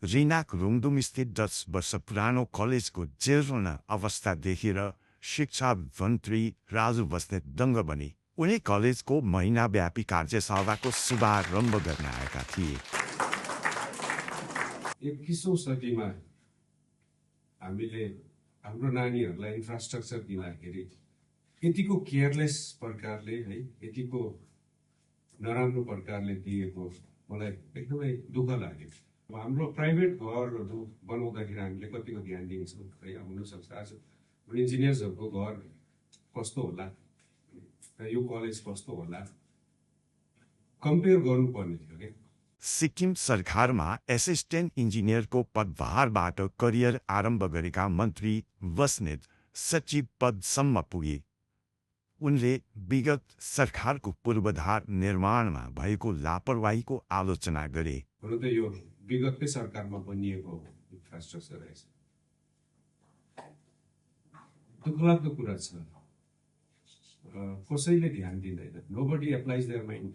रिनाक रुङदुमस्थित 10 वर्ष पुरानो कलेजको जीर्ण अवस्था देखेर शिक्षा मन्त्री राजु बस्नेत दङ्ग बने। उनी कलेजको महिनाव्यापी कार्यशालाको शुभारम्भ गर्न आएका थिए। 21औं सदीमा हामीले हाम्रो नानीहरूलाई इन्फ्रास्ट्रक्चर दिँदाखेरि यतिको केयरलेस प्रकारले है यतिको नराम्रो प्रकारले दिएको मलाई एकदमै दुःख लाग्यो। हाम्रो प्राइभेट घरहरू बनाउँदाखेरि हामीले कतिको ध्यान दिन्छौँ है। अब हुनसक्छ आज इन्जिनियर्सहरूको घर कस्तो होला र यो कलेज कस्तो होला कम्पेयर गर्नुपर्ने थियो क्या। सिक्किम सरकारमा एसिस्टेन्ट इन्जिनियरको पदभारबाट करियर आरम्भ गरेका मन्त्री बस्नेत सचिव पदसम्म पुगे। उनले विगत सरकारको पूर्वाधार निर्माणमा भएको लापरवाहीको आलोचना गरे। हुन त यो विगतकै सरकारमा बनिएको इन्फ्रास्ट्रक्चर रहेछ। दुःखलाग्दो कुरा छ, कसैले ध्यान दिँदैन। Nobody applies their mind,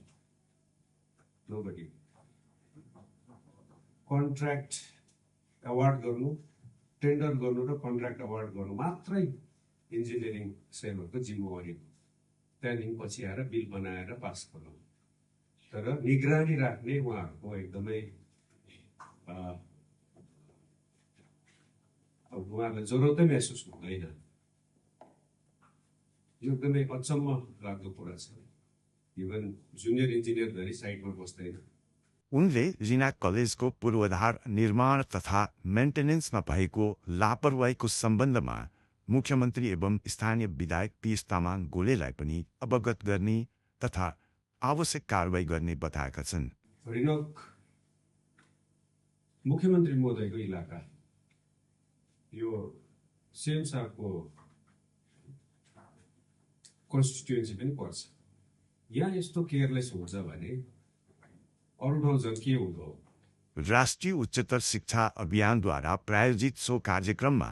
nobody. Contract award गर्नु, टेन्डर गर्नु र कन्ट्र्याक्ट अवार्ड गर्नु मात्रै इन्जिनियरिङ सेलहरूको जिम्मेवारी हो। त्यहाँदेखि पछि आएर बिल बनाएर पास गर्नु, तर निगरानी राख्ने उहाँहरूको एकदमै उहाँहरूलाई जरुरतै महसुस हुँदैन। यो एकदमै अचम्म लाग्दो कुरा छ। इभन जुनियर इन्जिनियर धरि साइडमा बस्दैन। उनले रिना कलेजको पूर्वाधार निर्माण तथा मेन्टेनेन्समा भएको लापरवाहीको सम्बन्धमा मुख्यमन्त्री एवं स्थानीय विधायक पीएस तामाङ गोलेलाई पनि अवगत गर्ने तथा आवश्यक कारवाही गर्ने बताएका छन्। रिनक मुख्यमन्त्री महोदयको इलाका यो सेमसाको कन्स्टिट्युएन्सी पनि पर्छ। यहाँ यस्तो केयरलेस हुन्छ भने अरू ठाउँ झन् के हुँदो। राष्ट्रिय उच्चतर शिक्षा अभियानद्वारा प्रायोजित सो कार्यक्रममा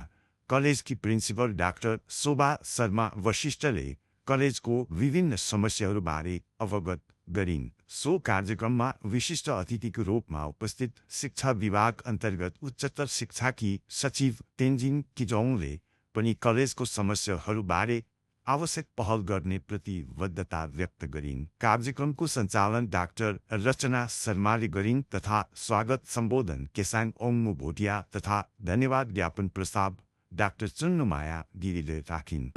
कलेजकी प्रिन्सिपल डाक्टर शोभा शर्मा वशिष्ठले कलेजको विभिन्न समस्याहरूबारे अवगत गरिन्। सो कार्यक्रममा विशिष्ट अतिथिको रूपमा उपस्थित शिक्षा विभाग अन्तर्गत उच्चतर शिक्षाकी सचिव तेन्जिङ किजोङले पनि कलेजको समस्याहरूबारे आवश्यक पहल गर्ने प्रतिबद्धता व्यक्त गरिन्। कार्यक्रमको सञ्चालन डाक्टर रचना शर्माले गरिन् तथा स्वागत सम्बोधन केसाङ ओङ्मु भोटिया तथा धन्यवाद ज्ञापन प्रस्ताव डाक्टर चुन्नुमाया गिरीले राखिन्।